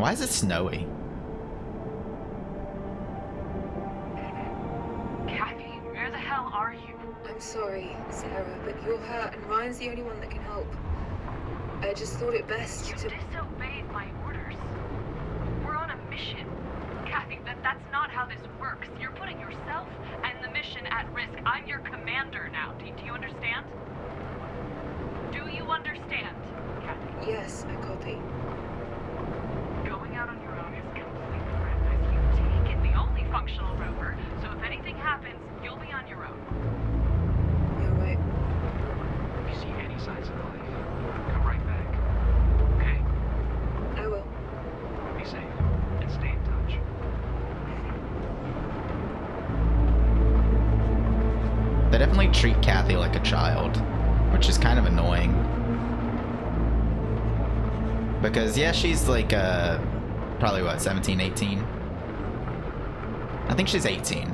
Why is it snowy? Kathy, where the hell are you? I'm sorry, Sarah, but you're hurt and Ryan's the only one that can help. I just thought it best You to... disobeyed my orders. We're on a mission. Kathy, that's not how this works. You're putting yourself and the mission at risk. I'm your commander now. Do you understand? Do you understand, Kathy? Yes, I copy. Going out on your own is completely reckless. You've taken the only functional rover, so if anything happens, you'll be on your own. You're right. If you see any signs of life, come right back. Okay? I will. Be safe and stay in touch. They definitely treat Kathy like a child, which is kind of annoying. Because, yeah, she's like, probably what, 17, 18? I think she's 18.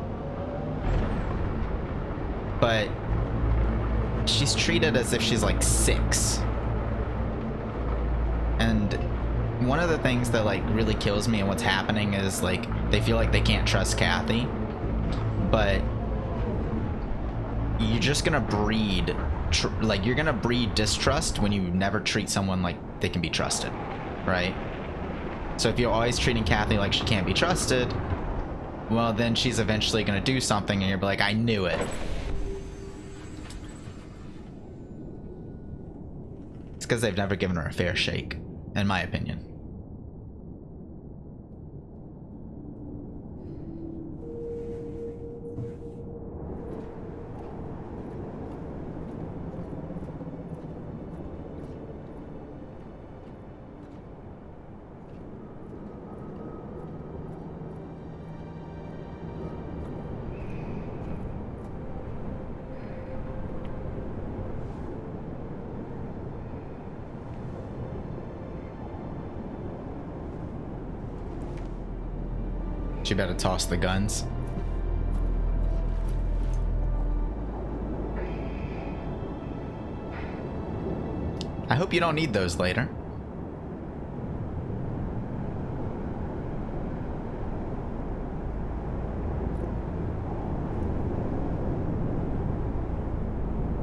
But she's treated as if she's like 6. And one of the things that like really kills me and what's happening is like they feel like they can't trust Kathy. But you're just gonna breed you're gonna breed distrust when you never treat someone like they can be trusted, right? So if you're always treating Kathy like she can't be trusted, well then she's eventually gonna do something and you'll be like, I knew it. It's because they've never given her a fair shake, in my opinion. She better toss the guns. I hope you don't need those later.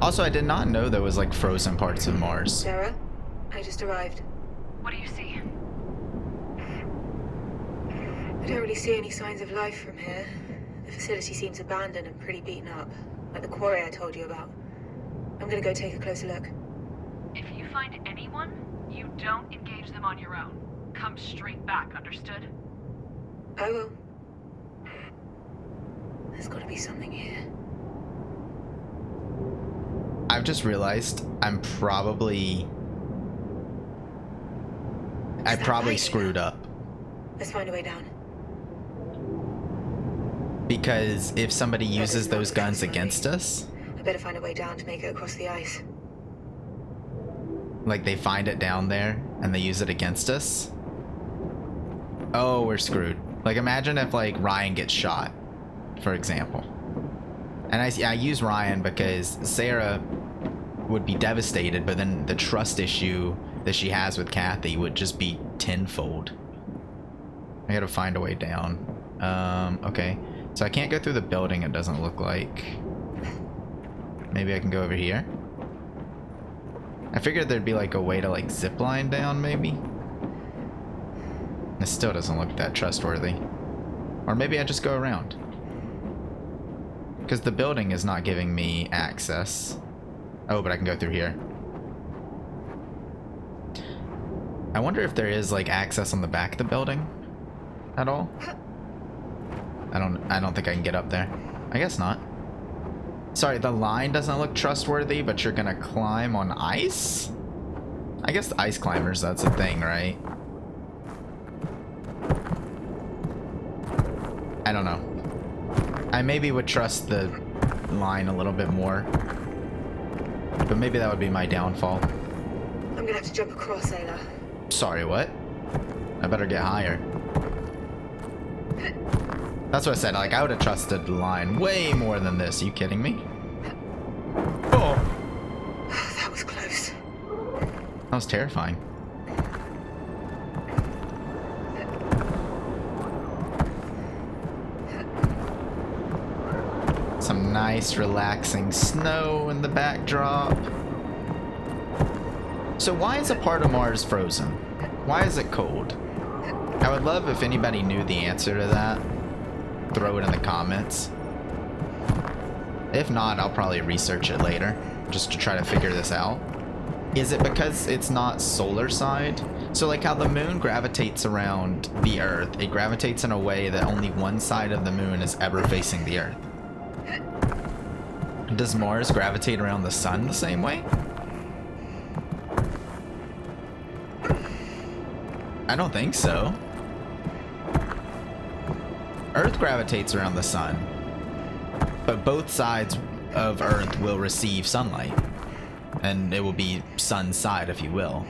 Also, I did not know there was like frozen parts of Mars. Sarah, I just arrived. What do you see? I don't really see any signs of life from here. The facility seems abandoned and pretty beaten up, like the quarry I told you about. I'm gonna go take a closer look. If you find anyone, you don't engage them on your own. Come straight back, understood? I will. There's gotta be something here. I've just realized I probably screwed up. Let's find a way down. Because if somebody uses those guns against us, I better find a way down to make it across the ice. like they find it down there and they use it against us, oh, we're screwed. Like imagine if like Ryan gets shot, for example. And I use Ryan because Sarah would be devastated, but then the trust issue that she has with Kathy would just be tenfold. I gotta find a way down. Okay. So I can't go through the building, it doesn't look like. Maybe I can go over here. I figured there'd be like a way to like zip line down, maybe. It still doesn't look that trustworthy. Or maybe I just go around. Because the building is not giving me access. Oh, but I can go through here. I wonder if there is like access on the back of the building at all. I don't think I can get up there. I guess not. Sorry, the line doesn't look trustworthy, but you're gonna climb on ice? I guess the ice climbers, that's a thing, right? I don't know. I maybe would trust the line a little bit more. But maybe that would be my downfall. I'm gonna have to jump across, Ayla. Sorry, what? I better get higher. That's what I said, like I would have trusted the line way more than this. Are you kidding me? Oh! That was close. That was terrifying. Some nice relaxing snow in the backdrop. So why is a part of Mars frozen? Why is it cold? I would love if anybody knew the answer to that. Throw it in the comments. If not, I'll probably research it later just to try to figure this out. Is it because it's not solar side? So like how the moon gravitates around the Earth, it gravitates in a way that only one side of the moon is ever facing the Earth. Does Mars gravitate around the sun the same way? I don't think so. Earth gravitates around the sun, but both sides of Earth will receive sunlight, and it will be sun's side, if you will.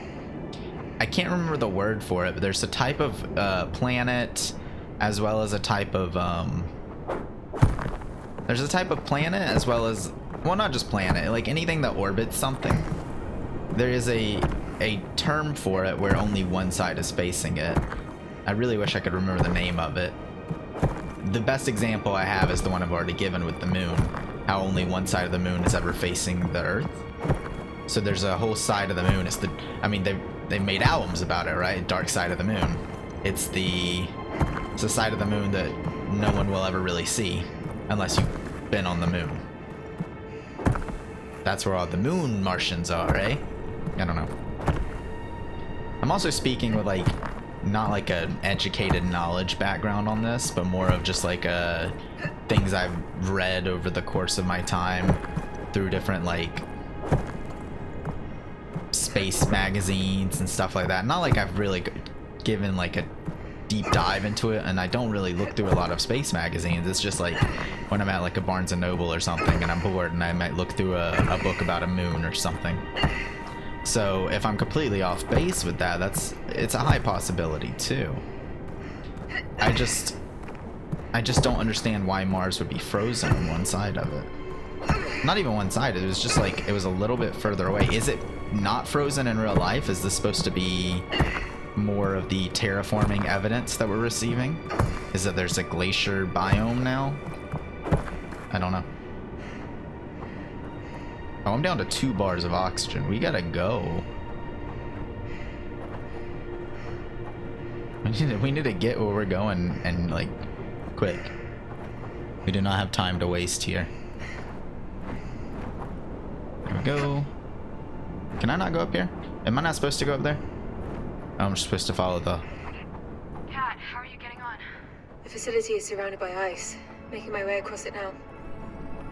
I can't remember the word for it, but there's a type of planet, as well as a type of there's a type of planet as well as, well, not just planet, like anything that orbits something. There is a term for it where only one side is facing it. I really wish I could remember the name of it. The best example I have is the one I've already given with the moon. How only one side of the moon is ever facing the Earth. So there's a whole side of the moon. It's the, I mean, they made albums about it, right? Dark Side of the Moon. It's the side of the moon that no one will ever really see unless you've been on the moon. That's where all the moon Martians are, eh? I don't know. I'm also speaking with like, not like an educated knowledge background on this, but more of just like things I've read over the course of my time through different like space magazines and stuff like that. Not like I've really given like a deep dive into it, and I don't really look through a lot of space magazines. It's just like when I'm at like a Barnes and Noble or something and I'm bored and I might look through a book about a moon or something. So if I'm completely off base with that, it's a high possibility too. I just don't understand why Mars would be frozen on one side of it. Not even one side, it was just like, it was a little bit further away. Is it not frozen in real life? Is this supposed to be more of the terraforming evidence that we're receiving? Is that there's a glacier biome now? I don't know. Oh, I'm down to 2 bars of oxygen. We gotta go. We need to get where we're going and like quick. We do not have time to waste here. There we go. Can I not go up here? Am I not supposed to go up there? Oh, I'm just supposed to follow the... Kat, how are you getting on? The facility is surrounded by ice. Making my way across it now.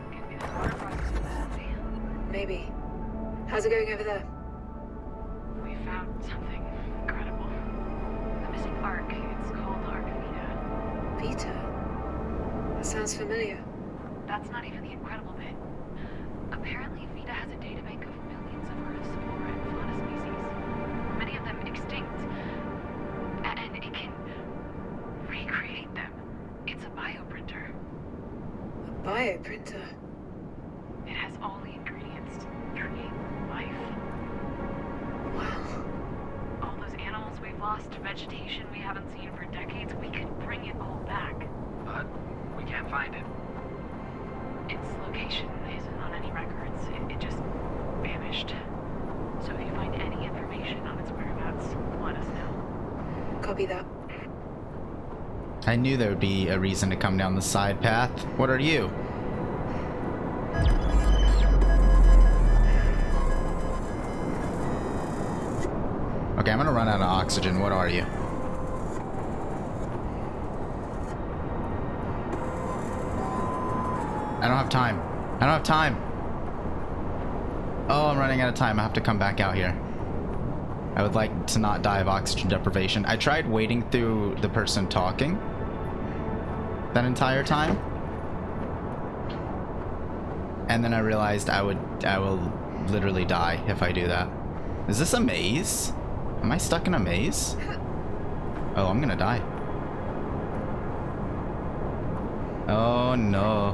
Could be the water process of the facility. Maybe. How's it going over there? We found something incredible. The missing arc. It's called Arc Vita. Vita? That sounds familiar. That's not even the incredible bit. Apparently, Vita has a databank of millions of Earth's flora and fauna species. Many of them extinct. And it can recreate them. It's a bioprinter. A bioprinter? It has all the ingredients to create life. Wow. All those animals we've lost, vegetation we haven't seen for decades, we could bring it all back. But we can't find it. Its location isn't on any records. It just vanished. So if you find any information on its whereabouts, let us know. Copy that. I knew there would be a reason to come down the side path. What are you? Okay, I'm gonna run out of oxygen. What are you? I don't have time. I don't have time. Oh, I'm running out of time. I have to come back out here. I would like to not die of oxygen deprivation. I tried waiting through the person talking that entire time. And then I realized I will literally die if I do that. Is this a maze? Am I stuck in a maze? Oh, I'm gonna die. Oh no.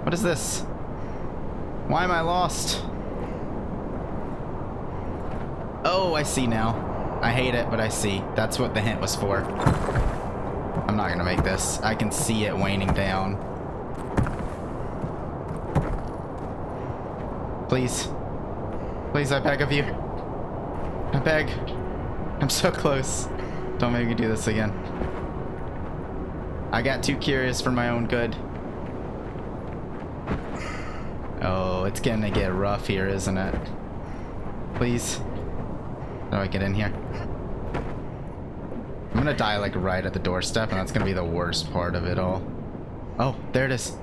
What is this? Why am I lost? Oh, I see now. I hate it, but I see. That's what the hint was for. I'm not gonna make this. I can see it waning down. Please. Please, I beg of you. I beg. I'm so close. Don't make me do this again. I got too curious for my own good. Oh, it's gonna get rough here, isn't it? Please. How do I get in here? I'm gonna die like right at the doorstep, and that's gonna be the worst part of it all. Oh, there it is.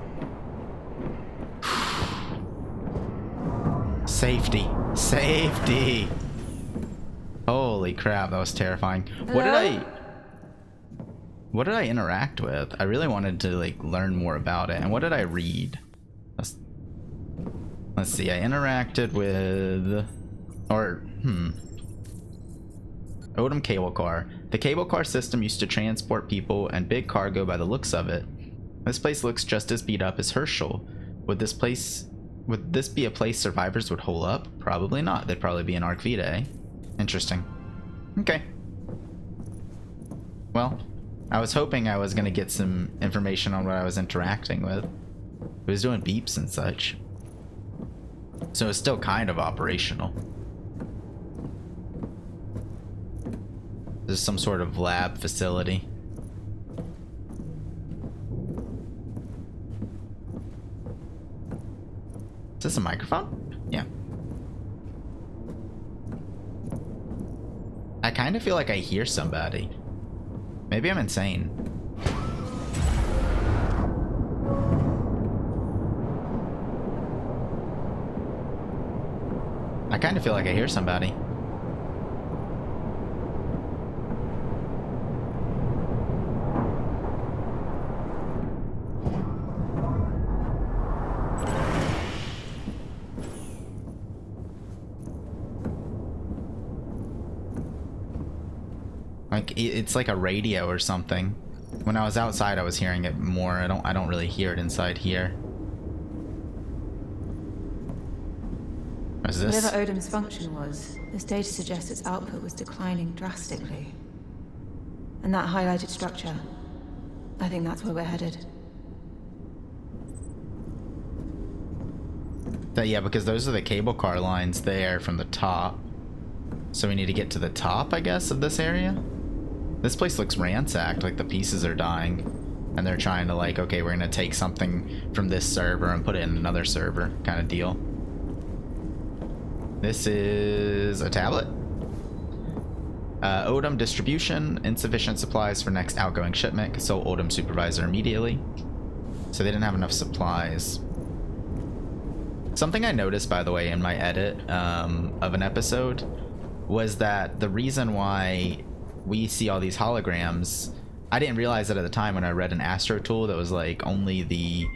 Safety. Safety. Holy crap, that was terrifying. Hello? What did I interact with? I really wanted to like learn more about it. And what did I read? Let's see. I interacted with Odom cable car. The cable car system used to transport people and big cargo by the looks of it. This place looks just as beat up as Herschel. Would this be a place survivors would hole up? Probably not. They'd probably be in Arc Vitae. Interesting. Okay. Well, I was hoping I was going to get some information on what I was interacting with. It was doing beeps and such. So it's still kind of operational. There's some sort of lab facility. Is this a microphone? Yeah. I kind of feel like I hear somebody. Maybe I'm insane. I kind of feel like I hear somebody. Like it's like a radio or something. When I was outside, I was hearing it more. I don't really hear it inside here. What is this? Whatever Odom's function was, this data suggests its output was declining drastically. And that highlighted structure, I think that's where we're headed. Yeah, because those are the cable car lines there from the top. So we need to get to the top, I guess, of this area. This place looks ransacked, like the pieces are dying. And they're trying to like, okay, we're gonna take something from this server and put it in another server kind of deal. This is a tablet. Odom distribution, insufficient supplies for next outgoing shipment. Consult Odom supervisor immediately. So they didn't have enough supplies. Something I noticed, by the way, in my edit of an episode was that the reason why we see all these holograms, I didn't realize it at the time when I read an Astro tool that was like only the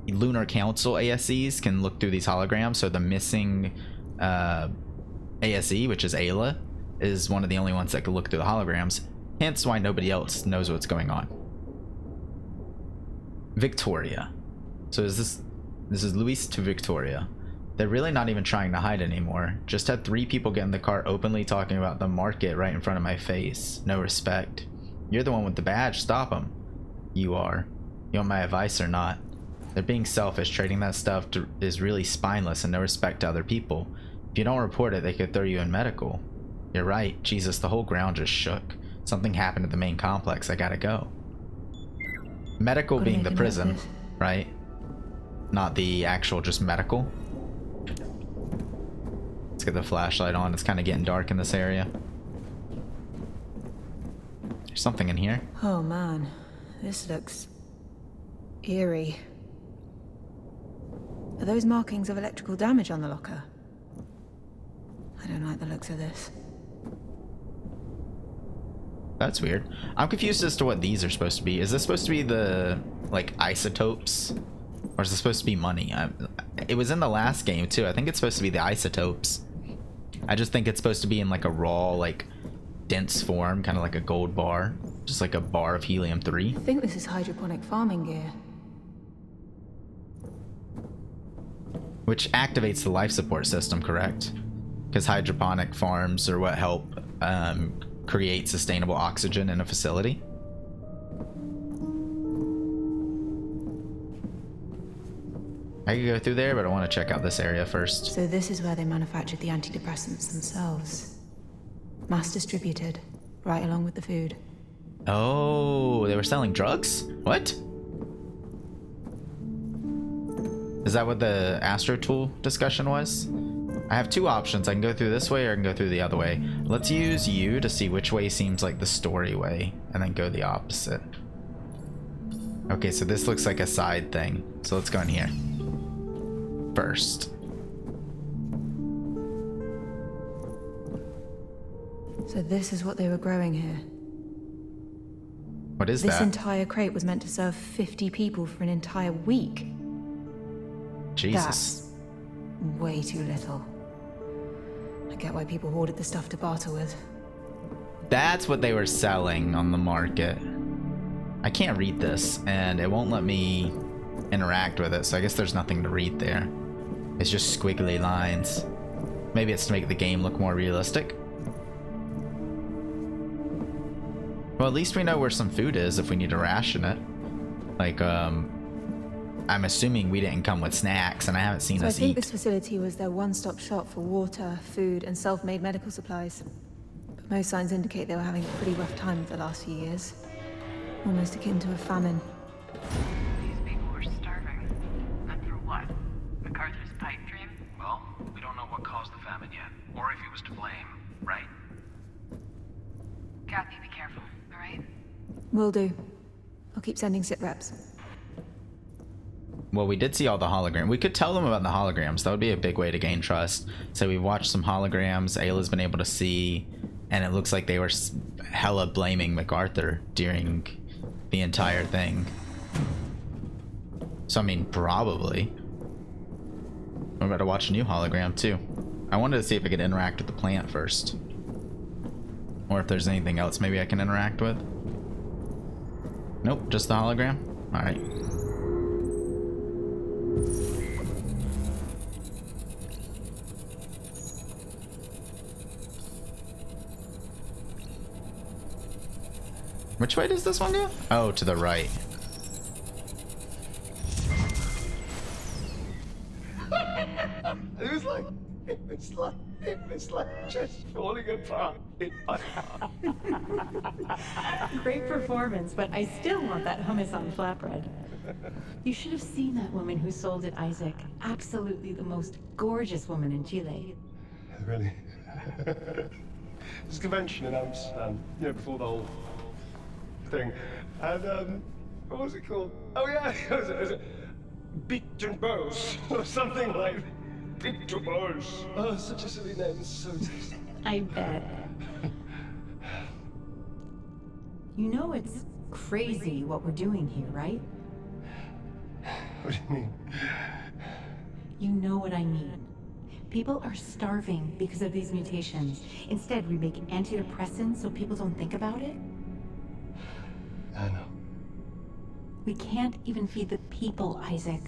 Lunar Council ASCs can look through these holograms. So the missing ASE, which is Ayla, is one of the only ones that can look through the holograms. Hence why nobody else knows what's going on. Victoria. So this is Luis to Victoria. They're really not even trying to hide anymore. Just had 3 people get in the car openly talking about the market right in front of my face. No respect. You're the one with the badge. Stop them. You are. You want my advice or not? They're being selfish. Trading that stuff is really spineless and no respect to other people. If you don't report it, they could throw you in medical. You're right. Jesus, the whole ground just shook. Something happened at the main complex. I gotta go. Medical being the prison, right? Not the actual just medical. Let's get the flashlight on. It's kind of getting dark in this area. There's something in here. Oh man, this looks eerie. Are those markings of electrical damage on the locker? I don't like the looks of this. That's weird. I'm confused as to what these are supposed to be. Is this supposed to be the, like, isotopes? Or is this supposed to be money? It was in the last game, too. I think it's supposed to be the isotopes. I just think it's supposed to be in, like, a raw, like, dense form. Kind of like a gold bar. Just like a bar of helium-3. I think this is hydroponic farming gear. Which activates the life support system, correct? Because hydroponic farms are what help create sustainable oxygen in a facility. I could go through there, but I want to check out this area first. So this is where they manufactured the antidepressants themselves. Mass distributed, right along with the food. Oh, they were selling drugs? What? Is that what the Astro Tool discussion was? I have two options. I can go through this way or I can go through the other way. Let's use you to see which way seems like the story way and then go the opposite. Okay, so this looks like a side thing. So let's go in here first. So this is what they were growing here. What is This that? entire crate was meant to serve 50 people for an entire week. Jesus. That's way too little. I get why people hoarded the stuff to barter with. That's what they were selling on the market. I can't read this, and it won't let me interact with it, so I guess there's nothing to read there. It's just squiggly lines. Maybe it's to make the game look more realistic. Well, at least we know where some food is if we need to ration it. Like, I'm assuming we didn't come with snacks, and I haven't seen So I us think eat. this facility was their one-stop shop for water, food, and self-made medical supplies. But most signs indicate they were having a pretty rough time the last few years. Almost akin to a famine. These people were starving. And for what? MacArthur's pipe dream? Well, we don't know what caused the famine yet, or if he was to blame, right? Kathy, be careful, alright? Will do. I'll keep sending sit reps. Well, we did see all the holograms. We could tell them about the holograms. That would be a big way to gain trust. So we watched some holograms Ayla's been able to see, and it looks like they were hella blaming MacArthur during the entire thing. So, I mean, probably. We're about to watch a new hologram, too. I wanted to see if I could interact with the plant first. Or if there's anything else maybe I can interact with. Nope, just the hologram? Alright. Which way does this one go? Oh, to the right. It was like just falling apart. Great performance, but I still want that hummus on flatbread. You should have seen that woman who sold it, Isaac. Absolutely the most gorgeous woman in Chile. Really? This convention in Amsterdam, you know, before the whole thing. And, what was it called? Oh, yeah, it was Beat and Bows, or something like Beat to Bows. Oh, such a silly name, it's so tasty. I bet. You know it's crazy what we're doing here, right? What do you mean? You know what I mean. People are starving because of these mutations. Instead, we make antidepressants so people don't think about it. I know. We can't even feed the people, Isaac.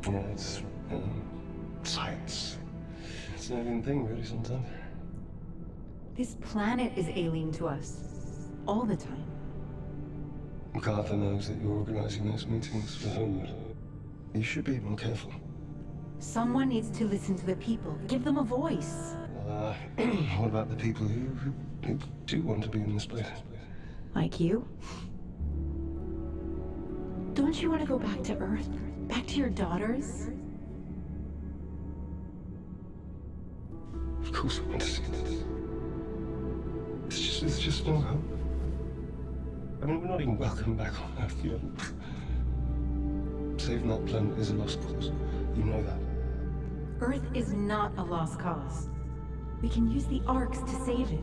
Yeah, it's, science. It's an alien thing, really, sometimes. This planet is alien to us. All the time. MacArthur knows that you're organizing those meetings for Homewood. You should be more careful. Someone needs to listen to the people. Give them a voice. What about the people who do want to be in this place? Like you? Don't you want to go back to Earth? Back to your daughters? Of course I want to see this. It's just no hope. I mean, we're not even welcome back on Earth, you know. Saving that planet is a lost cause. You know that. Earth is not a lost cause. We can use the arcs to save it.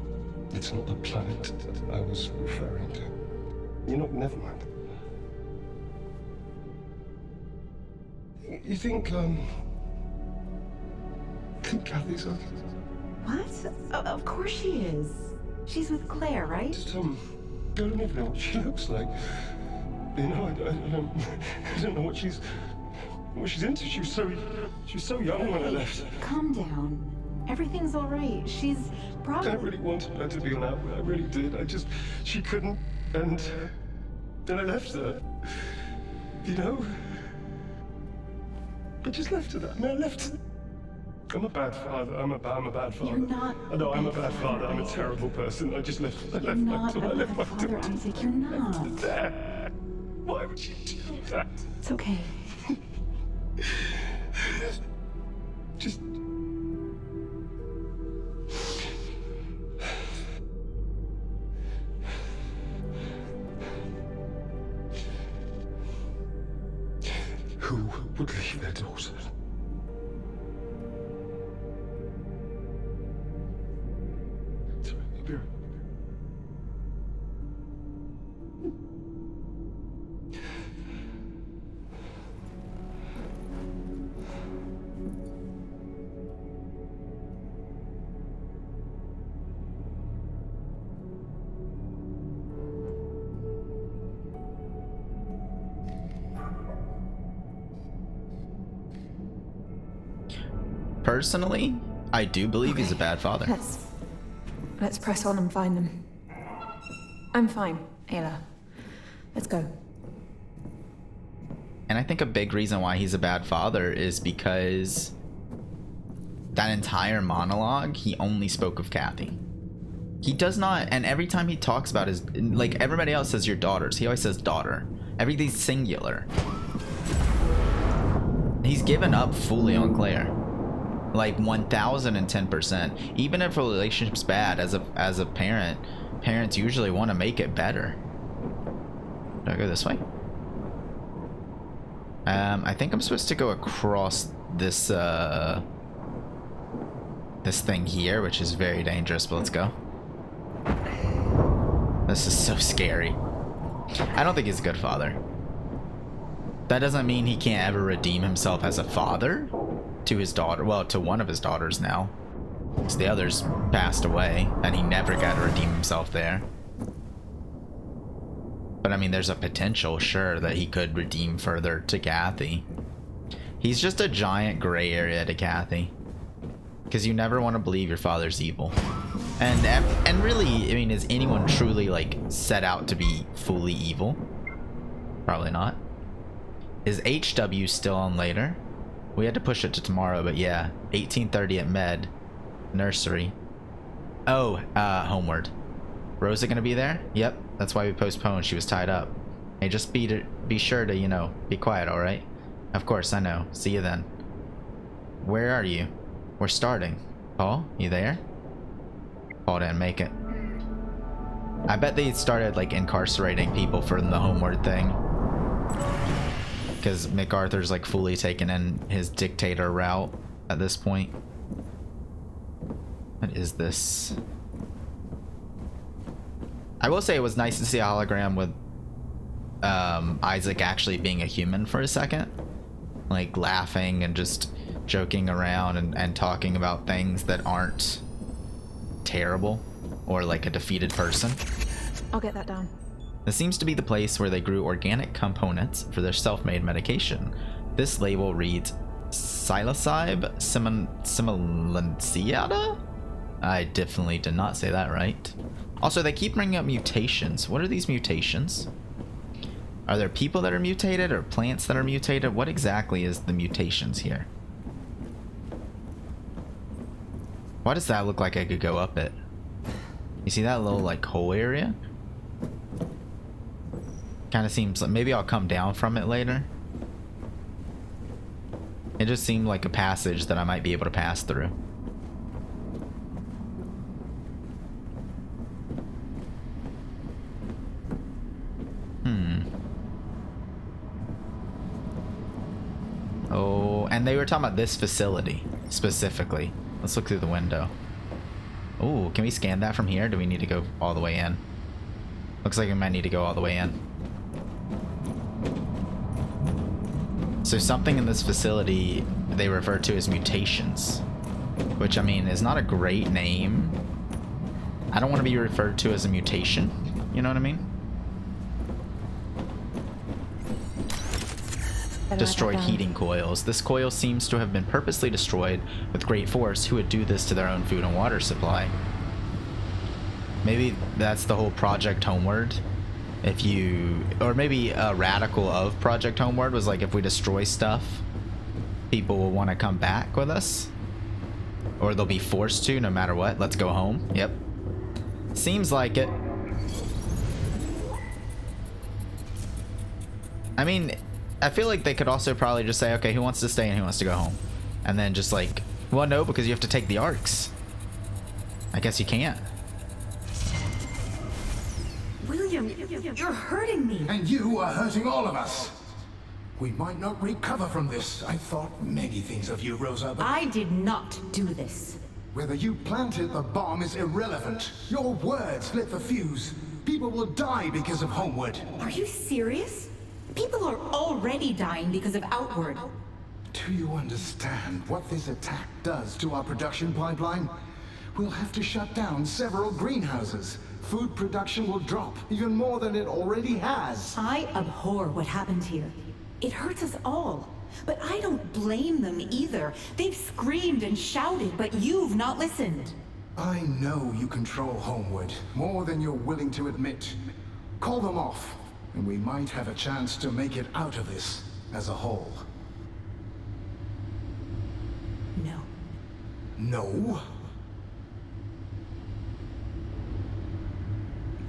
It's not the planet that I was referring to. You know, never mind. You think Kathy's okay? What? Of course she is. She's with Claire, right? Just, I don't even know what she looks like. You know, I don't know what she's into. She was so young when I left. Calm down. Everything's all right. She's probably... I really wanted her to be an outlet. I really did. She couldn't, and then I left her. You know? I just left it. I mean, I left it. I'm a bad father. I'm a bad father. You're not. I know I'm a bad father. I'm a terrible person. I just left. I left my daughter. I left my Father daughter. Isaac, you're not. There. Why would you do that? It's okay. Just. Who would leave their daughter? Sorry, I'll be right. Personally, I do believe he's a bad father. Let's press on and find them. I'm fine, Ayla. Let's go. And I think a big reason why he's a bad father is because that entire monologue, he only spoke of Kathy. He does not, and every time he talks about his, like everybody else says your daughters, he always says daughter. Everything's singular. He's given up fully on Claire. Like 1010%. Even if a relationship's bad, as a parent, parents usually want to make it better. Do I go this way? I think I'm supposed to go across this this thing here, which is very dangerous, but let's go. This is so scary. I don't think he's a good father. That doesn't mean he can't ever redeem himself as a father to his daughter, well, to one of his daughters now, because the others passed away and he never got to redeem himself there. But I mean, there's a potential, sure, that he could redeem further to Kathy. He's just a giant gray area to Kathy, because you never want to believe your father's evil. And really, I mean, is anyone truly like set out to be fully evil? Probably not. Is HW still on later? We had to push it to tomorrow, but yeah, 18:30 at Med Nursery. Oh, Homeward. Rosa gonna be there? Yep, that's why we postponed. She was tied up. Hey, just be sure to, you know, be quiet, all right? Of course, I know. See you then. Where are you? We're starting. Paul, you there? Paul didn't make it. I bet they started like incarcerating people for the Homeward thing, because MacArthur's like fully taken in his dictator route at this point. What is this? I will say it was nice to see a hologram with Isaac actually being a human for a second, like laughing and just joking around and talking about things that aren't terrible or like a defeated person. I'll get that down. This seems to be the place where they grew organic components for their self-made medication. This label reads psilocybe simulanciata? I definitely did not say that right. Also, they keep bringing up mutations. What are these mutations? Are there people that are mutated or plants that are mutated? What exactly is the mutations here? Why does that look like I could go up it? You see that little like hole area? Kind of seems like maybe I'll come down from it later. It just seemed like a passage that I might be able to pass through. Oh, and they were talking about this facility specifically. Let's look through the window. Oh, can we scan that from here? Do we need to go all the way in? Looks like we might need to go all the way in. So something in this facility they refer to as mutations, which I mean is not a great name. I don't want to be referred to as a mutation. You know what I mean? Destroyed heating coils. This coil seems to have been purposely destroyed with great force. Who would do this to their own food and water supply? Maybe that's the whole Project Homeward. If you, or maybe a radical of Project Homeward was like, if we destroy stuff, people will want to come back with us. Or they'll be forced to, no matter what. Let's go home. Yep. Seems like it. I mean, I feel like they could also probably just say, okay, who wants to stay and who wants to go home? And then just like, well, no, because you have to take the arcs. I guess you can't. William, you're hurting me. And you are hurting all of us. We might not recover from this. I thought many things of you, Rosa, but I did not do this. whether you planted the bomb is irrelevant. Your words lit the fuse. People will die because of Homeward. Are you serious? People are already dying because of Outward. Do you understand what this attack does to our production pipeline? We'll have to shut down several greenhouses. Food production will drop even more than it already has. I abhor what happened here. It hurts us all. But I don't blame them either. They've screamed and shouted, but you've not listened. I know you control Homeward more than you're willing to admit. Call them off, and we might have a chance to make it out of this as a whole. No. No?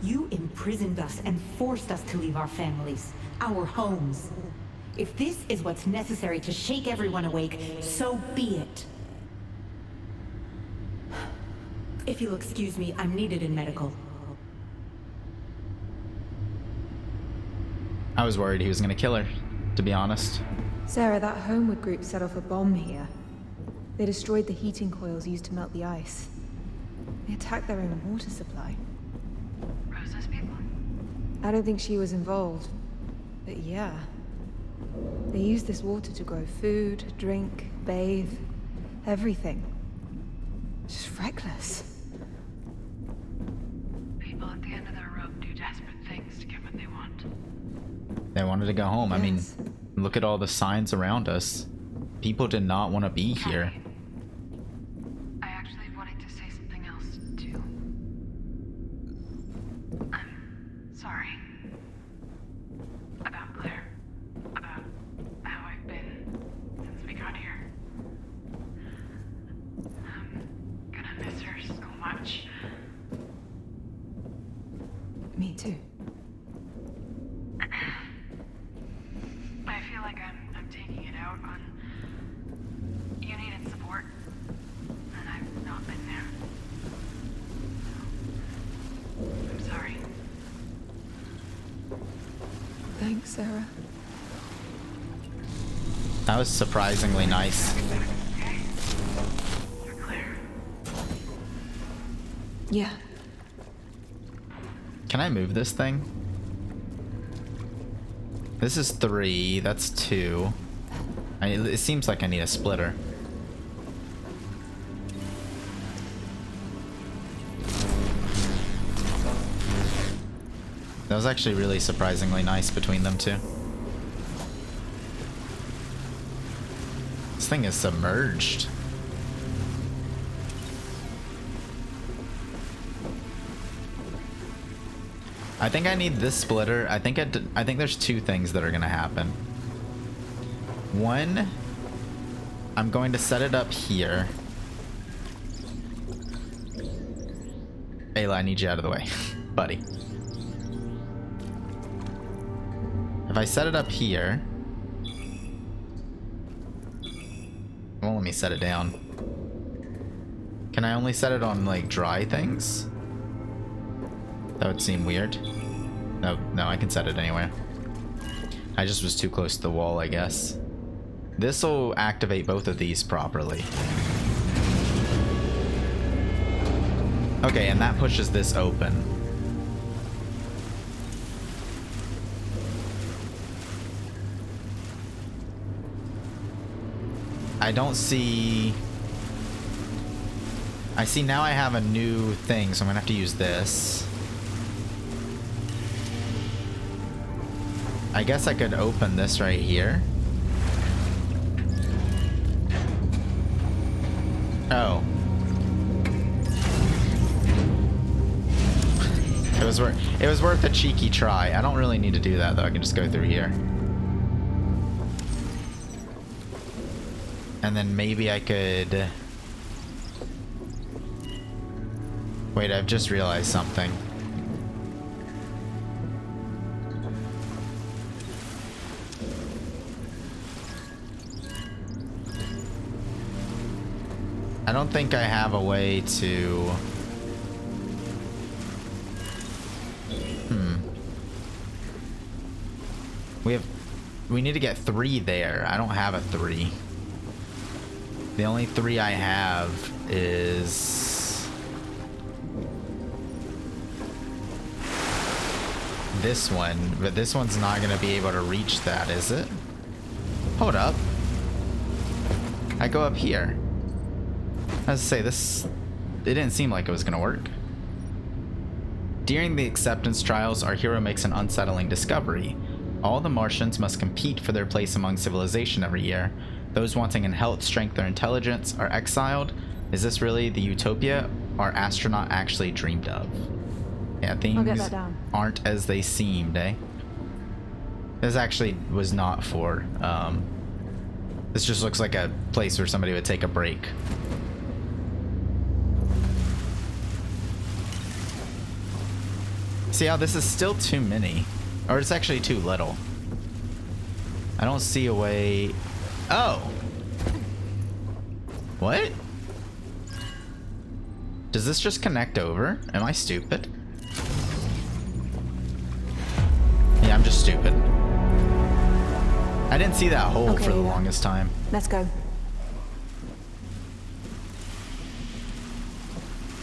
You imprisoned us and forced us to leave our families, our homes. If this is what's necessary to shake everyone awake, so be it. If you'll excuse me, I'm needed in medical. I was worried he was gonna kill her, to be honest. Sarah, that Homeward group set off a bomb here. They destroyed the heating coils used to melt the ice. They attacked their own water supply. Rosa's people? I don't think she was involved. But yeah. They used this water to grow food, drink, bathe, everything. Just reckless. People at the end of their rope do desperate things to get what they want. They wanted to go home. I mean, Yes. look at all the signs around us. People did not want to be here. I actually wanted to say something else, too. I'm sorry. About Claire. About how I've been since we got here. I'm gonna miss her so much. Me too. I feel like I'm taking it out on... You needed support, and I've not been there. So, I'm sorry. Thanks, Sarah. That was surprisingly nice. Okay? You're clear. Yeah. Can I move this thing? This is 3, that's 2. It seems like I need a splitter. That was actually really surprisingly nice between them two. This thing is submerged. I think I need this splitter. I think there's 2 things that are gonna happen. One, I'm going to set it up here. Ayla, I need you out of the way, buddy. If I set it up here, it won't let me set it down. Can I only set it on like dry things? That would seem weird. No, I can set it anywhere. I just was too close to the wall, I guess. This will activate both of these properly. Okay, and that pushes this open. I don't see... I see now I have a new thing, so I'm gonna have to use this. I guess I could open this right here. Oh. It was worth a cheeky try. I don't really need to do that though. I can just go through here. And then maybe I could... Wait, I've just realized something. I don't think I have a way to... We need to get 3 there. I don't have a 3. The only 3 I have is... this one, but this one's not going to be able to reach that, is it? Hold up. I go up here. I was to say, this... It didn't seem like it was going to work. During the acceptance trials, our hero makes an unsettling discovery. All the Martians must compete for their place among civilization every year. Those wanting in health, strength, or intelligence are exiled. Is this really the utopia our astronaut actually dreamed of? Yeah, things aren't as they seemed, eh? This actually was not for... this just looks like a place where somebody would take a break. See how this is still too many? Or it's actually too little. I don't see a way... Oh! What? Does this just connect over? Am I stupid? Yeah, I'm just stupid. I didn't see that hole for the longest time. Let's go.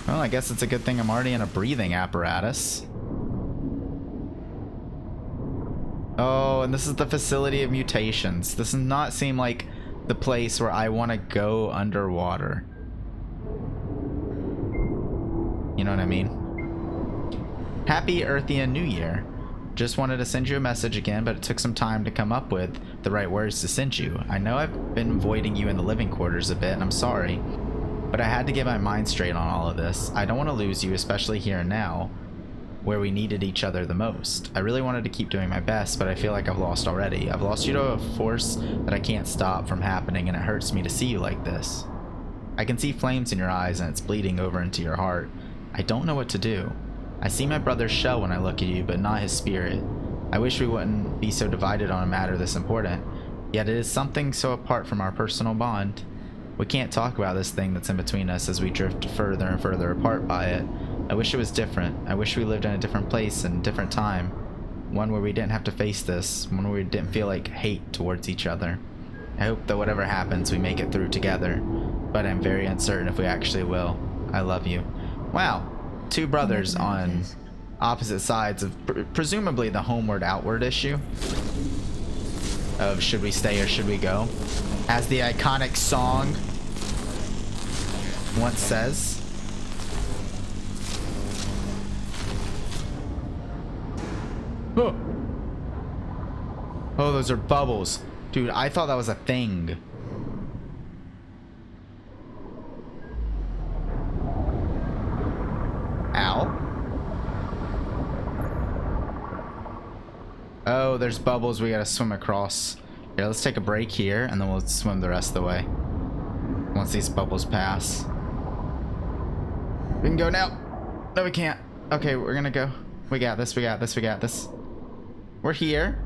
Well, I guess it's a good thing I'm already in a breathing apparatus. Oh, and this is the facility of mutations. This does not seem like the place where I want to go underwater. You know what I mean? Happy Earthian New Year. Just wanted to send you a message again, but it took some time to come up with the right words to send you. I know I've been avoiding you in the living quarters a bit, and I'm sorry. But I had to get my mind straight on all of this. I don't want to lose you, especially here and now, where we needed each other the most. I really wanted to keep doing my best, but I feel like I've lost already. I've lost you to a force that I can't stop from happening, and it hurts me to see you like this. I can see flames in your eyes, and it's bleeding over into your heart. I don't know what to do. I see my brother's shell when I look at you, but not his spirit. I wish we wouldn't be so divided on a matter this important, yet it is something so apart from our personal bond. We can't talk about this thing that's in between us as we drift further and further apart by it. I wish it was different. I wish we lived in a different place and different time. One where we didn't have to face this. One where we didn't feel like hate towards each other. I hope that whatever happens, we make it through together. But I'm very uncertain if we actually will. I love you. Wow. 2 brothers on opposite sides of presumably the homeward-outward issue. Of should we stay or should we go? As the iconic song once says. Oh. Oh, those are bubbles. Dude, I thought that was a thing. Ow. Oh, there's bubbles we gotta swim across. Here, let's take a break here, and then we'll swim the rest of the way. Once these bubbles pass. We can go now. No, we can't. Okay, we're gonna go. We got this, we got this, we got this. We're here.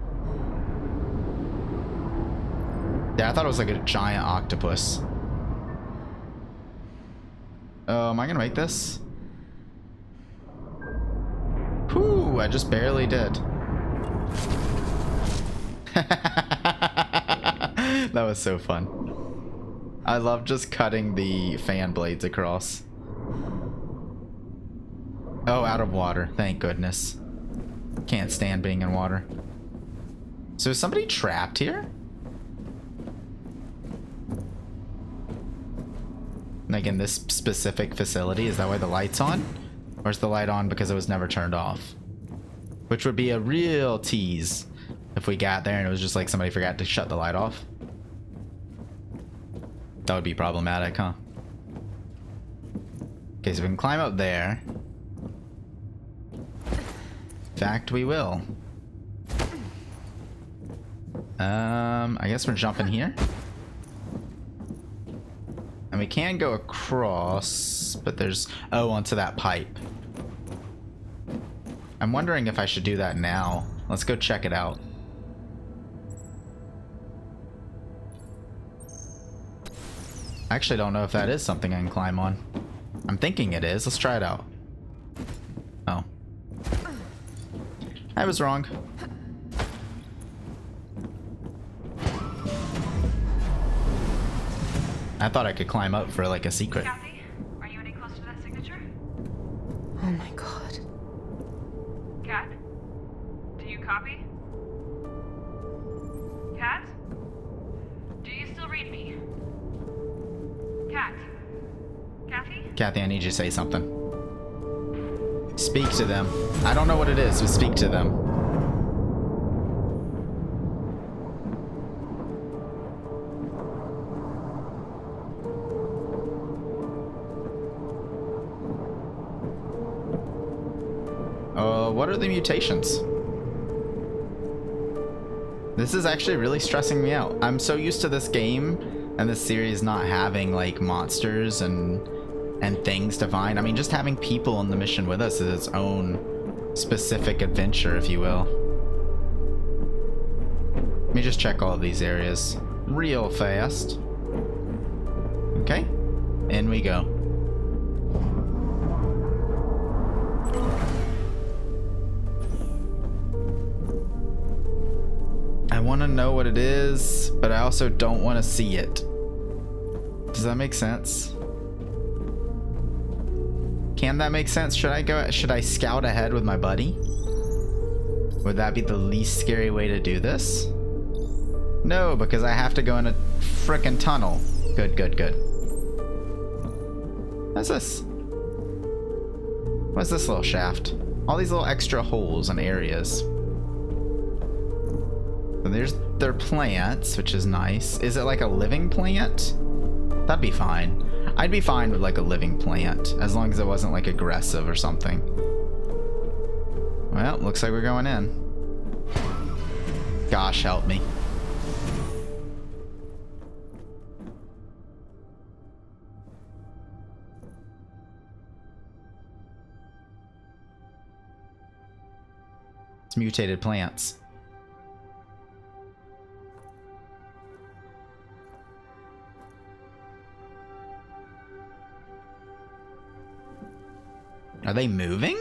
Yeah, I thought it was like a giant octopus. Oh, am I gonna make this? Whew, I just barely did. That was so fun. I love just cutting the fan blades across. Oh, out of water. Thank goodness. Can't stand being in water. So is somebody trapped here? Like in this specific facility? Is that why the light's on? Or is the light on because it was never turned off? Which would be a real tease if we got there and it was just like somebody forgot to shut the light off. That would be problematic, huh? Okay, so we can climb up there. In fact, we will. I guess we're jumping here. we can go across, but there's... Oh, onto that pipe. I'm wondering if I should do that now. Let's go check it out. I actually don't know if that is something I can climb on. I'm thinking it is. Let's try it out. Oh. I was wrong. I thought I could climb up for like a secret. Kathy, are you any close to that signature? Oh my god. Kat? Do you copy? Kat? Do you still read me? Kat? Kathy? Kathy, I need you to say something. Speak to them. I don't know what it is, but speak to them. What are the mutations? This is actually really stressing me out. I'm so used to this game and this series not having like monsters and things to find. I mean, just having people on the mission with us is its own specific adventure, if you will. Let me just check all of these areas real fast. Okay, in we go. I want to know what it is, but I also don't want to see it. Does that make sense? Can that make sense? Should I scout ahead with my buddy? Would that be the least scary way to do this? No, because I have to go in a frickin' tunnel. Good, good, good. What's this? What's this little shaft? All these little extra holes and areas. So there's their plants, which is nice. Is it like a living plant? That'd be fine. I'd be fine with like a living plant, as long as it wasn't like aggressive or something. Well, looks like we're going in. Gosh, help me. It's mutated plants. Are they moving?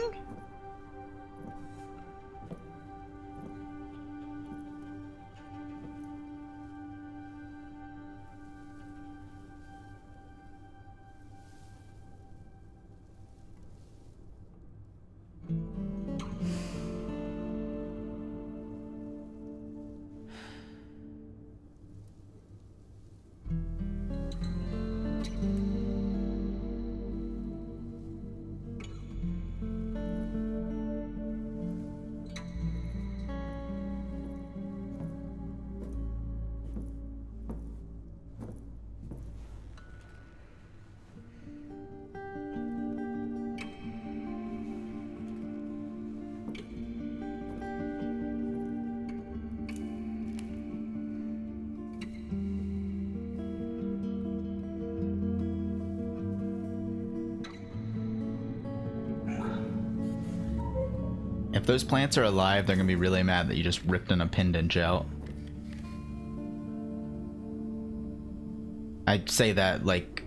If those plants are alive, they're gonna be really mad that you just ripped an appendage out. I'd say that like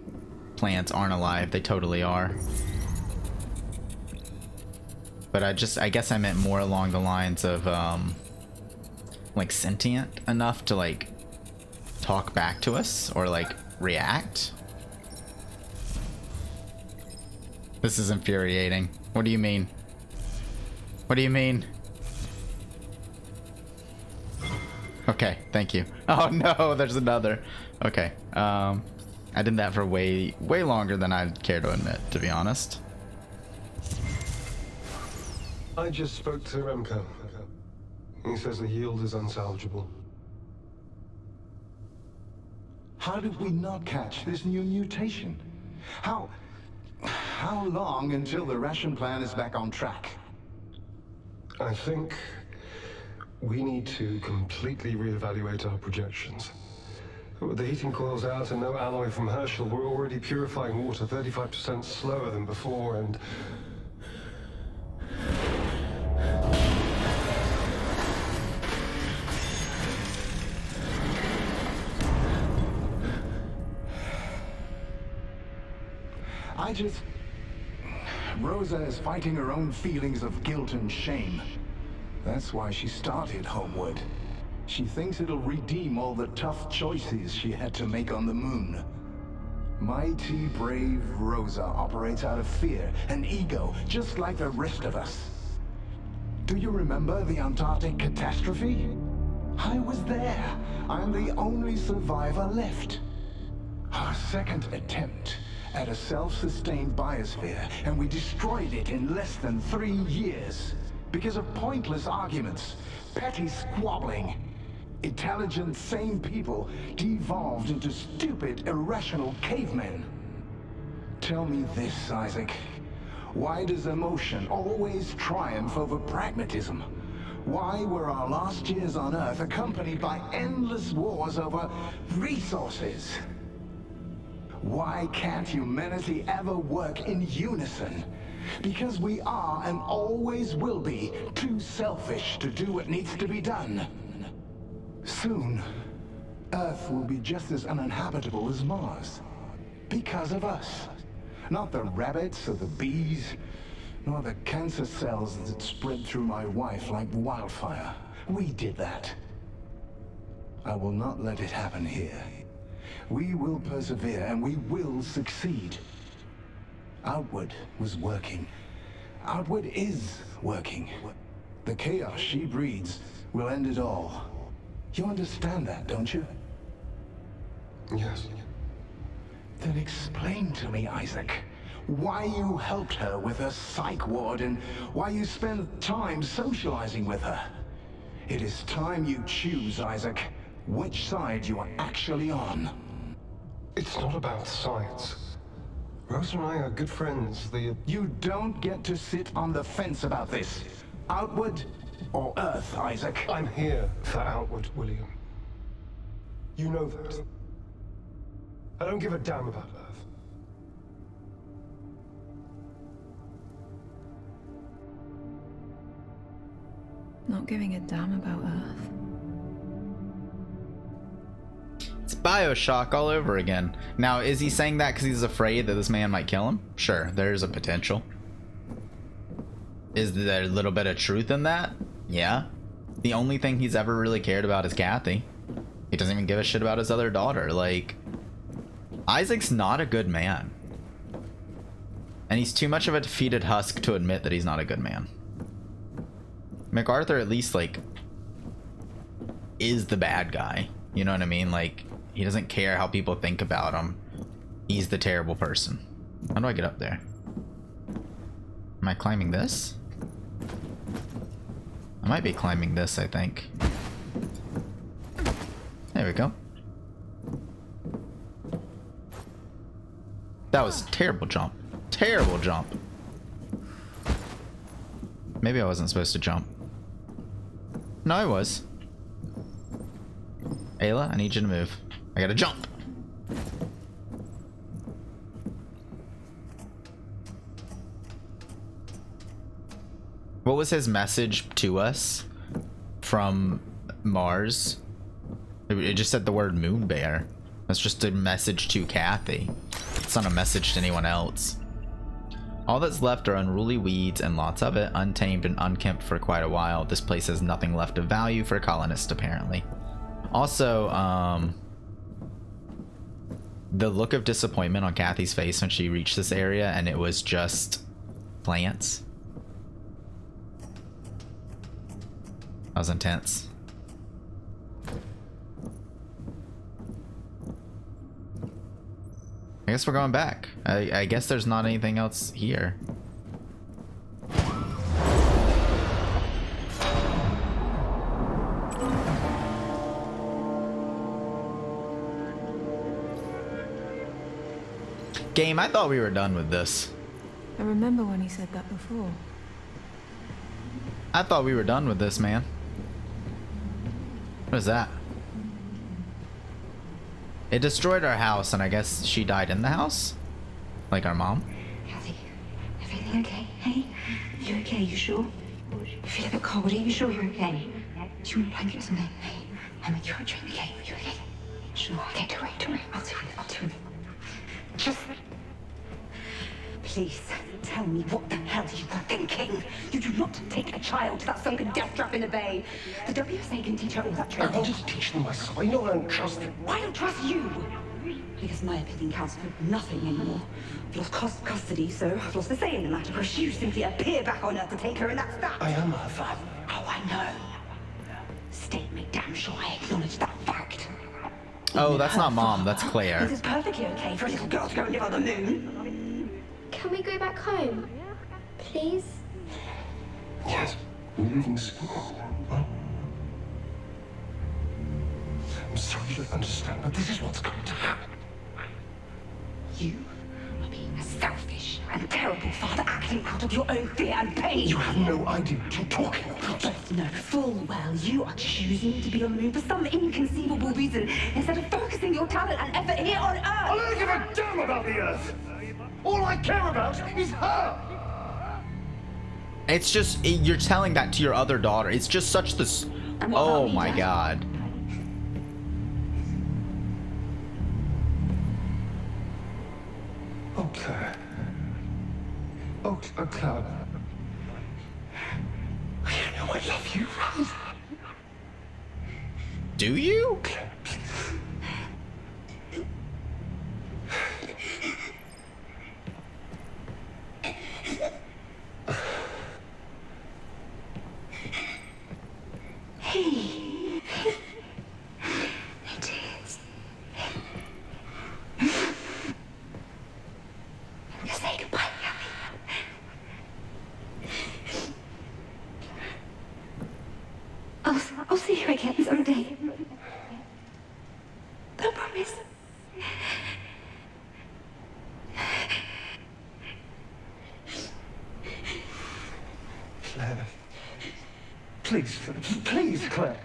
plants aren't alive, they totally are. But I guess I meant more along the lines of like sentient enough to like talk back to us or like react. This is infuriating. What do you mean? What do you mean? Okay, thank you. Oh no, there's another. Okay, I did that for way longer than I'd care to admit, to be honest. I just spoke to Remco. He says the yield is unsalvageable. How did we not catch this new mutation? How long until the ration plan is back on track? I think we need to completely reevaluate our projections. With the heating coils out and no alloy from Herschel, we're already purifying water 35% slower than before, and... Rosa is fighting her own feelings of guilt and shame. That's why she started Homewood. She thinks it'll redeem all the tough choices she had to make on the moon. Mighty brave Rosa operates out of fear and ego, just like the rest of us. Do you remember the Antarctic catastrophe? I was there. I'm the only survivor left. Our second attempt at a self-sustained biosphere, and we destroyed it in less than 3 years. Because of pointless arguments, petty squabbling. Intelligent, sane people devolved into stupid, irrational cavemen. Tell me this, Isaac. Why does emotion always triumph over pragmatism? Why were our last years on Earth accompanied by endless wars over resources? Why can't humanity ever work in unison? Because we are and always will be too selfish to do what needs to be done. Soon, Earth will be just as uninhabitable as Mars. Because of us. Not the rabbits or the bees, nor the cancer cells that spread through my wife like wildfire. We did that. I will not let it happen here. We will persevere and we will succeed. Outward was working. Outward is working. The chaos she breeds will end it all. You understand that, don't you? Yes. Then explain to me, Isaac, why you helped her with her psych ward and why you spend time socializing with her. It is time you choose, Isaac, which side you are actually on. It's not about science. Rose and I are good friends. You don't get to sit on the fence about this. Outward or Earth, Isaac? I'm here for Outward, William. You know that. I don't give a damn about Earth. Not giving a damn about Earth. It's Bioshock all over again. Now, is he saying that because he's afraid that this man might kill him? Sure, there's a potential. Is there a little bit of truth in that? Yeah. The only thing he's ever really cared about is Kathy. He doesn't even give a shit about his other daughter. Like, Isaac's not a good man. And he's too much of a defeated husk to admit that he's not a good man. MacArthur at least, like, is the bad guy. You know what I mean? Like, he doesn't care how people think about him. He's the terrible person. How do I get up there? Am I climbing this? I might be climbing this, I think. There we go. That was a terrible jump. Terrible jump. Maybe I wasn't supposed to jump. No, I was. Ayla, I need you to move. I gotta jump. What was his message to us from Mars? It just said the word moon bear. That's just a message to Kathy. It's not a message to anyone else. All that's left are unruly weeds and lots of it, untamed and unkempt for quite a while. This place has nothing left of value for colonists, apparently. Also, the look of disappointment on Kathy's face when she reached this area and it was just plants. That was intense. I guess we're going back. I guess there's not anything else here. Game, I thought we were done with this. I remember when he said that before. I thought we were done with this, man. What is that? It destroyed our house, and I guess she died in the house? Like our mom? Kathy, everything okay? Hey? You okay? You sure? You feel a bit cold. Are you sure you're okay? Do you want a blanket or something? Hey, I'll make you a drink, okay? Are you okay? Sure. Okay, don't worry. I'll do it. I'll do it. Just... Please, tell me what the hell you were thinking. You do not take a child to that sunken death trap in the bay. The WSA can teach her all that I training. wanted to teach them myself. I know I don't trust them. Why don't trust you? Because my opinion counts for nothing anymore. I've lost custody, so I've lost the say in the matter. Because you simply appear back on Earth to take her, and that's that. I am her father. Oh, I know. State me damn sure I acknowledge that fact. Oh, that's not Mom, that's Claire. This is perfectly okay for a little girl to go and live on the moon. Can we go back home? Please? Yes, we're leaving soon. I'm sorry you don't understand, but this is what's going to happen. You are being a selfish and terrible father acting out of your own fear and pain. You have no idea what you're talking about. You both know full well you are choosing to be on the moon for some inconceivable reason instead of focusing your talent and effort here on Earth. I don't give a damn about the Earth. All I care about is her. It's just, you're telling that to your other daughter. It's just such this... And what Oh about me, my Dad? god. Oh, Claire. Oh, Claire. You know I love you, right? Do you? Claire, please. Hey. It is. Just say goodbye, Kathy. I'll see you again someday. I promise. Claire. Please, please, Claire.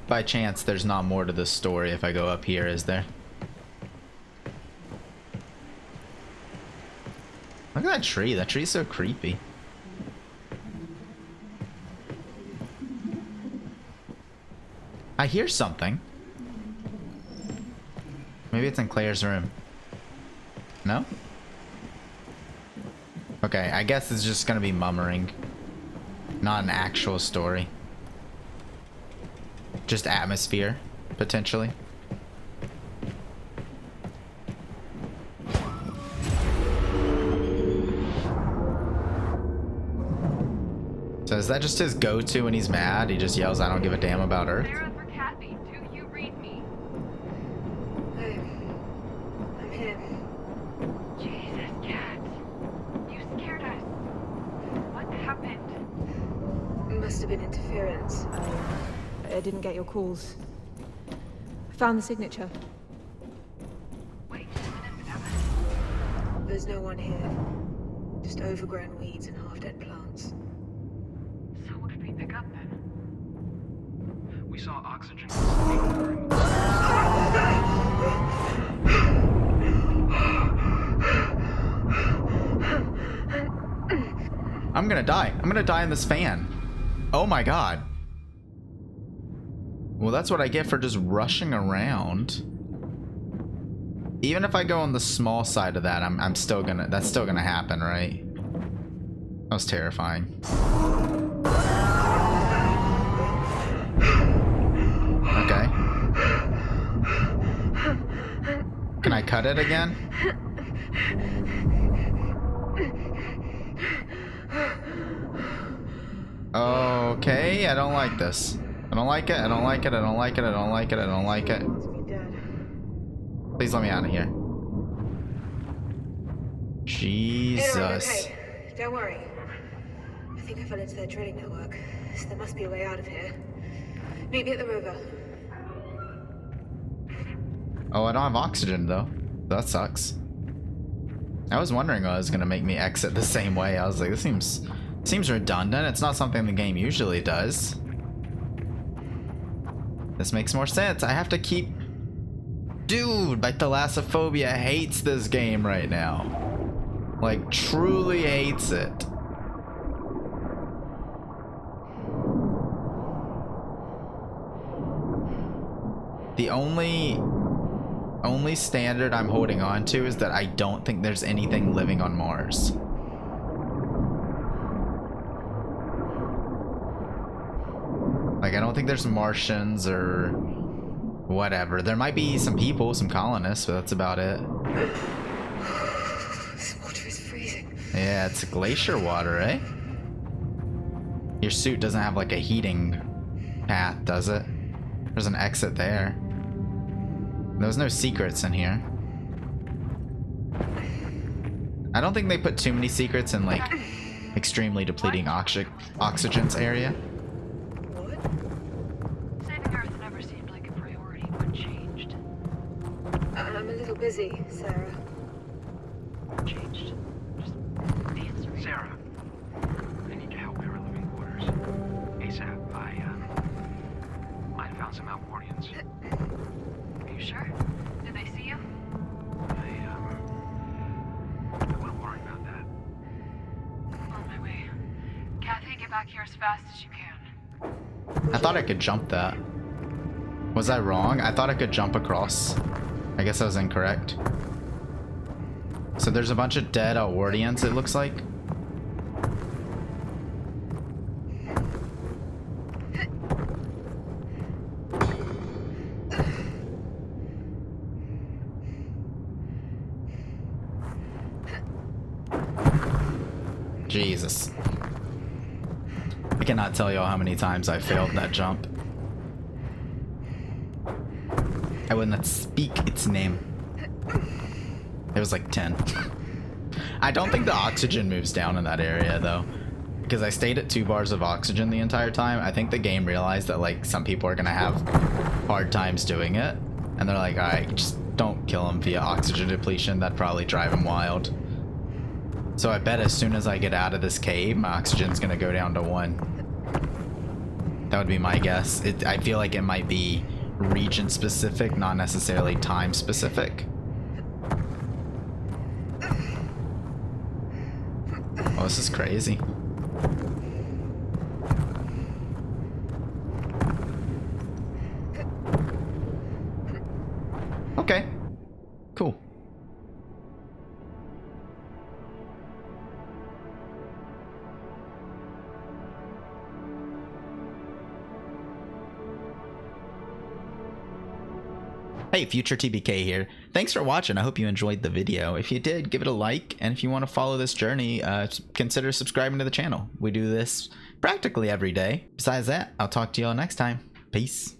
By chance, there's not more to this story if I go up here, is there? Look at that tree. That tree's so creepy. I hear something. Maybe it's in Claire's room. No? Okay, I guess it's just gonna be mummering. Not an actual story. Just atmosphere, potentially. So is that just his go-to when he's mad? He just yells, "I don't give a damn about Earth." Sarah for Kathy, do you read me? I'm here. Jesus, Kat. You scared us. What happened? Must have been interference. I didn't get your calls. I found the signature. Wait a minute, Sarah. There's no one here. Just overgrown weeds and half-dead plants. So what did we pick up then? We saw oxygen during the I'm gonna die. I'm gonna die in this fan. Oh my god. Well, that's what I get for just rushing around. Even if I go on the small side of that, I'm still gonna... That's still gonna happen, right? That was terrifying. Okay. Can I cut it again? Okay, I don't like this. I don't like it, I don't like it, I don't like it, I don't like it, I don't like it. Must be dead. Please let me out of here. Jesus. Okay. Don't worry. I think I fell into their drilling network, so there must be a way out of here. Meet me at the river. Oh, I don't have oxygen though. That sucks. I was wondering what was gonna make me exit the same way. I was like, this seems Seems redundant. It's not something the game usually does. This makes more sense. I have to keep... Dude, like Thalassophobia hates this game right now. Like, truly hates it. The only standard I'm holding on to is that I don't think there's anything living on Mars. Like, I don't think there's Martians or whatever. There might be some people, some colonists, but that's about it. This water is freezing. Yeah, it's glacier water, eh? Your suit doesn't have like a heating path, does it? There's an exit there. There's no secrets in here. I don't think they put too many secrets in like extremely depleting oxygen's area. Saving Earth never seemed like a priority. What changed? I'm a little busy, Sarah. What changed? Just answer me. Sarah, I need your help here in living quarters. ASAP. I found some Outwardians. Are you sure? Did they see you? I wouldn't worry about that. On my way. Kathy, get back here as fast as you can. I thought I could jump that. Was I wrong? I thought I could jump across. I guess I was incorrect. So there's a bunch of dead Outwardians, it looks like. Jesus. I cannot tell y'all how many times I failed that jump. I would not speak its name. It was like 10. I don't think the oxygen moves down in that area though, because I stayed at 2 bars of oxygen the entire time. I think the game realized that like some people are gonna have hard times doing it, and they're like, alright, just don't kill them via oxygen depletion. That'd probably drive them wild. So I bet as soon as I get out of this cave, my oxygen's gonna go down to 1. That would be my guess. I feel like it might be region specific, not necessarily time specific. Oh, this is crazy. Okay, cool. Hey, Future TBK here. Thanks for watching. I hope you enjoyed the video. If you did, give it a like, and if you want to follow this journey, consider subscribing to the channel. We do this practically every day. Besides that, I'll talk to y'all next time. Peace.